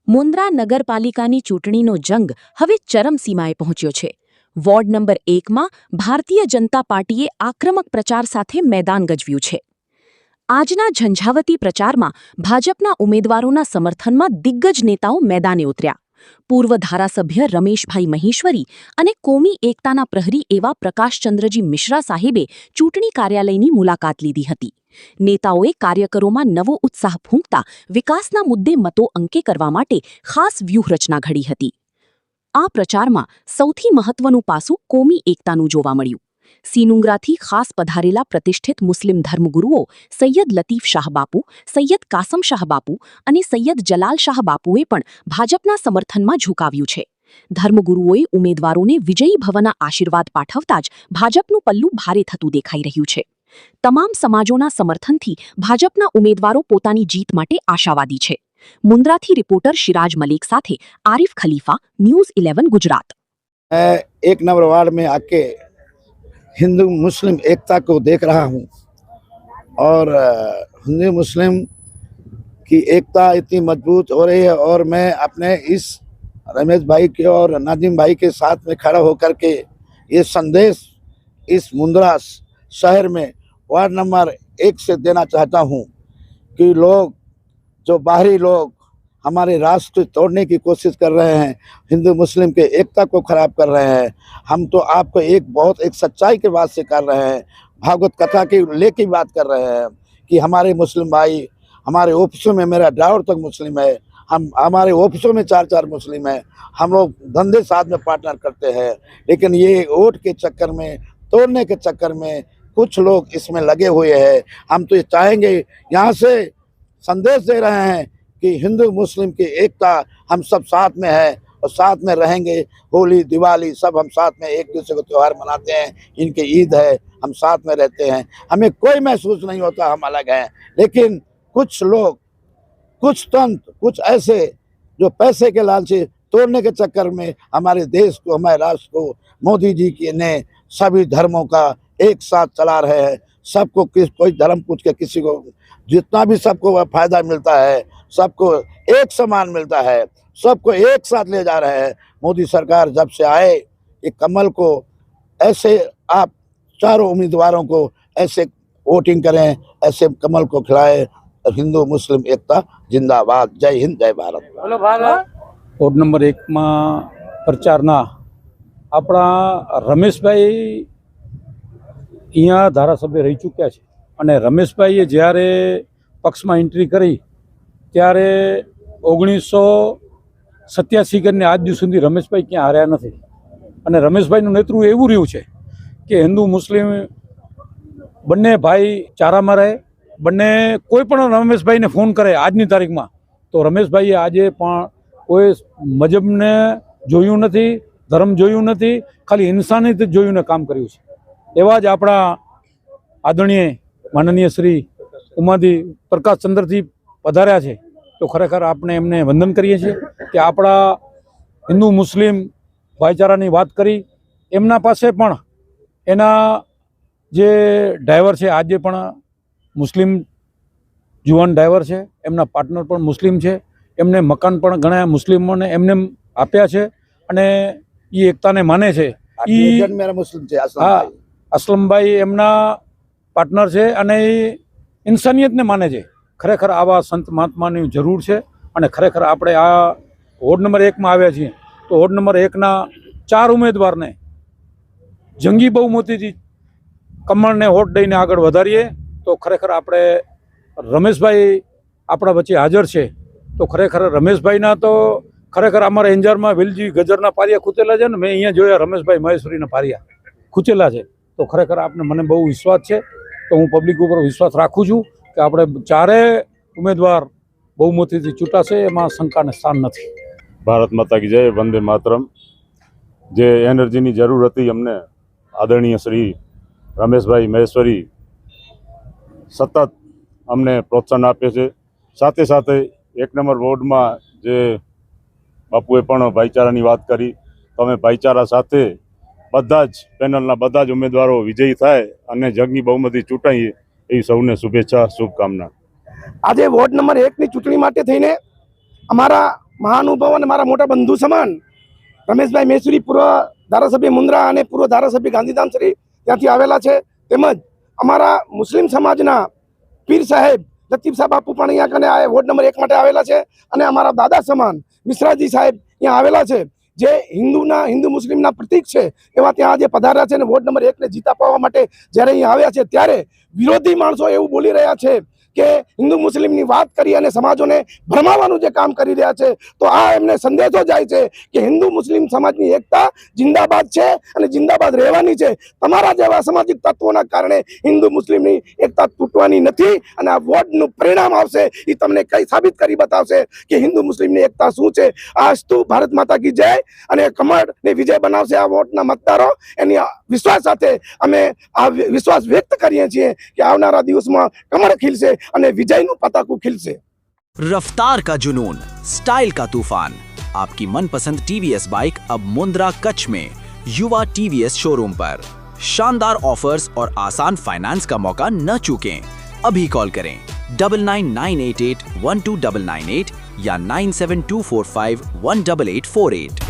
મુન્દ્રા નગરપાલિકાની ચૂંટણીનો જંગ હવે ચરમસીમાએ પહોંચ્યો છે. વોર્ડ નંબર 1માં ભારતીય જનતા પાર્ટીએ આક્રમક પ્રચાર સાથે મેદાન ગજવ્યું છે. આજના ઝંઝાવતી પ્રચારમાં ભાજપના ઉમેદવારોના સમર્થનમાં દિગ્ગજ નેતાઓ મેદાને ઉતર્યા. પૂર્વ ધારાસભ્ય રમેશભાઈ મહેશ્વરી અને કોમી એકતાના પ્રહરી એવા પ્રકાશચંદ્રજી મિશ્રા સાહેબે ચૂંટણી કાર્યાલયની મુલાકાત લીધી હતી. નેતાઓએ કાર્યકરોમાં નવો ઉત્સાહ ફૂંકતા વિકાસના મુદ્દે મતો અંકે કરવા માટે ખાસ વ્યૂહરચના ઘડી હતી. આ પ્રચારમાં સૌથી મહત્વનું પાસું કોમી એકતાનું જોવા મળ્યું. સીનુંગરાથી ખાસ પધારેલા પ્રતિષ્ઠિત મુસ્લિમ ધર્મગુરુઓ સૈયદ લતીફ શાહ બાપુ, સૈયદ કાસમ શાહ બાપુ અને સૈયદ જલાલ શાહ બાપુએ પણ ભાજપના સમર્થનમાં ઝુકાવ્યું છે. ધર્મગુરુઓએ ઉમેદવારોને વિજયી ભવના આશીર્વાદ પાઠવતા જ ભાજપનું પલ્લું ભારે થતું દેખાઈ રહ્યું છે. તમામ સમાજોના સમર્થનથી ભાજપના ઉમેદવારો પોતાની જીત માટે આશાવાદી છે. મુન્દ્રાથી રિપોર્ટર શિરાજ મલિક સાથે આરિફ ખલીફા, न्यूज़ 11 गुजरात. एक नंबर वार्ड में आके हिंदू मुस्लिम एकता को देख रहा हूँ और हिंदू मुस्लिम की एकता इतनी मजबूत हो रही है और मैं अपने इस रमेश भाई के और नाजिम भाई के साथ में खड़ा होकर के ये संदेश इस मुंद्रा शहर में वार्ड नंबर 1 से देना चाहता हूँ कि लोग जो बाहरी लोग हमारे राष्ट्र को तोड़ने की कोशिश कर रहे हैं, हिंदू मुस्लिम के एकता को खराब कर रहे हैं, हम तो आपको एक सच्चाई के बात से कर रहे हैं, भागवत कथा की लेके बात कर रहे हैं कि हमारे मुस्लिम भाई, हमारे ऑफिसों में मेरा ड्राइवर तक मुस्लिम है, हमारे ऑफिसों में 4 मुस्लिम है, हम लोग धंधे साथ में पार्टनर करते हैं, लेकिन ये वोट के चक्कर में, तोड़ने के चक्कर में कुछ लोग इसमें लगे हुए हैं. हम तो ये चाहेंगे, यहाँ से संदेश दे रहे हैं कि हिंदू मुस्लिम की एकता हम सब साथ में है और साथ में रहेंगे. होली दिवाली सब हम साथ में एक दूसरे को त्यौहार मनाते हैं, इनकी ईद है, हम साथ में रहते हैं, हमें कोई महसूस नहीं होता हम अलग हैं. लेकिन कुछ लोग, कुछ तंत्र, कुछ ऐसे जो पैसे के लालची तोड़ने के चक्कर में हमारे देश को, हमारे राष्ट्र को मोदी जी की ने सभी धर्मों का एक साथ चला रहे हैं. सबको कोई धर्म पूछ के किसी को जितना भी सबको फायदा मिलता है, सबको एक समान मिलता है, सबको एक साथ ले जा रहे हैं. मोदी सरकार जब से आए, ये कमल को ऐसे आप चारों उम्मीदवारों को ऐसे वोटिंग करें, ऐसे कमल को खिलाए. हिंदू मुस्लिम एकता जिंदाबाद. जय हिंद, जय भारत. वोर्ड नंबर 1 में प्रचारना अपना रमेशभाई અહીંયા ધારાસભ્ય રહી ચૂક્યા છે અને રમેશભાઈએ જ્યારે પક્ષમાં એન્ટ્રી કરી ત્યારે 1987 કરીને આજ દિવસ સુધી રમેશભાઈ ક્યાં હાર્યા નથી અને રમેશભાઈનું નેતૃત્વ એવું રહ્યું છે કે હિન્દુ મુસ્લિમ બંને ભાઈચારામાં રહે. બંને કોઈ પણ રમેશભાઈને ફોન કરે આજની તારીખમાં તો રમેશભાઈએ આજે પણ કોઈ મજહબને જોયું નથી, ધર્મ જોયું નથી, ખાલી ઇન્સાનિયત જોઈને કામ કર્યું છે. એવા જ આપણા આદરણીય માનનીય શ્રી ઉમાદી પ્રકાશચંદ્રજી પધાર્યા છે તો ખરેખર આપણે એમને વંદન કરીએ છીએ કે આપણા હિન્દુ મુસ્લિમ ભાઈચારાની વાત કરી. એમના પાસે પણ એના જે ડ્રાઈવર છે આજે પણ મુસ્લિમ જુવાન ડ્રાઈવર છે, એમના પાર્ટનર પણ મુસ્લિમ છે, એમને મકાન પણ ઘણા મુસ્લિમોને એમને આપ્યા છે અને એ એકતાને માને છે. હા, असलमभाई एमना पार्टनर है और इंसानियत ने माने छे. खरेखर आवा संत महात्मा की जरूर है और खरेखर आपणे आ वोर्ड नंबर 1 में आव्या छीए तो वोर्ड नंबर 1 ना 4 उम्मीदवार ने जंगी बहुमती थी कमल ने वोट दईने आगळ वधारीए तो खरेखर आपणे रमेशभाई आपणा वच्चे हाजर है तो खरेखर रमेशभाई ना तो खरेखर अमारा एंजार में वेलजी गजरना पारिया खूचेला है ने मैं अहींया जोया रमेशभाई महेश्वरीना पारिया खूचेला है तो खरेखर आपने मने बहु विश्वास है तो हूँ पब्लिक पर विश्वास राखूँ छूँ कि आपणे 4 उम्मीदवार बहुमती थी चूंटाशे एमां शंका ने स्थान नहीं. भारत माता की जय. वंदे मातरम. जे एनर्जी की जरूर थी अमने आदरणीय श्री रमेश भाई महेश्वरी सतत अमने प्रोत्साहन आपे छे. साथे साथे 1 नंबर वोर्ड में जे बापुए पण भाईचारानी बात करी तो अमे भाईचारा साथे બધા જ પેનલના બધા જ ઉમેદવારો વિજયી થાય અને જંગી બહુમતી ચૂંટાઈએ એ સૌને શુભેચ્છા, શુભકામના. આજે વોર્ડ નંબર 1 ની ચૂંટણી માટે થઈને અમારા મહાનુભાવ અને મારા મોટા બંધુ સમાન રમેશભાઈ મહેશ્વરી, પૂર્વ ધારાસભ્ય મુન્દ્રા અને પૂર્વ ધારાસભ્ય ગાંધીધામ શ્રી ત્યાંથી આવેલા છે. તેમજ અમારા મુસ્લિમ સમાજના પીર સાહેબ લતીફ સાહેબ બાપુ પણ અહીંયા કને આ વોર્ડ નંબર 1 માટે આવેલા છે. અને અમારા દાદા સમાન મિશ્રાજી સાહેબ અહીંયા આવેલા છે, જે હિન્દુ મુસ્લિમના પ્રતીક છે. એવા ત્યાં આજે પધાર્યા છે અને વોર્ડ નંબર 1 ને જીત અપાવવા માટે જ્યારે અહીંયા આવ્યા છે, ત્યારે વિરોધી માણસો એવું બોલી રહ્યા છે કે હિન્દુ મુસ્લિમની વાત કરી અને સમાજોને ભરમાવવાનું જે કામ કરી રહ્યા છે. તો આ એમને સંદેશો જાય છે કે હિન્દુ મુસ્લિમ સમાજની એકતા જિંદાબાદ છે અને જિંદાબાદ રહેવાની છે. તમારા જેવા સામાજિક તત્વોના કારણે હિન્દુ મુસ્લિમની એકતા તૂટવાની નથી. અને આ વોટનું પરિણામ આવશે એ તમને કઈ સાબિત કરી બતાવશે કે હિન્દુ મુસ્લિમની એકતા શું છે. આજતું ભારત માતા કી જય. અને કમળને વિજય બનાવશે આ વોટના મતદારો. એની વિશ્વાસ સાથે અમે આ વિશ્વાસ વ્યક્ત કરીએ છીએ કે આવનારા દિવસમાં કમળ ખીલશે અને વિજયનું પતાકું ખીલશે. रफ्तार का जुनून, स्टाइल का तूफान. आपकी मनपसंद टीवीएस बाइक अब मुंद्रा कच्छ में युवा टीवीएस शोरूम पर. शानदार ऑफर्स और आसान फाइनेंस का मौका न चूकें. अभी कॉल करें 9998812998 या 9724518848.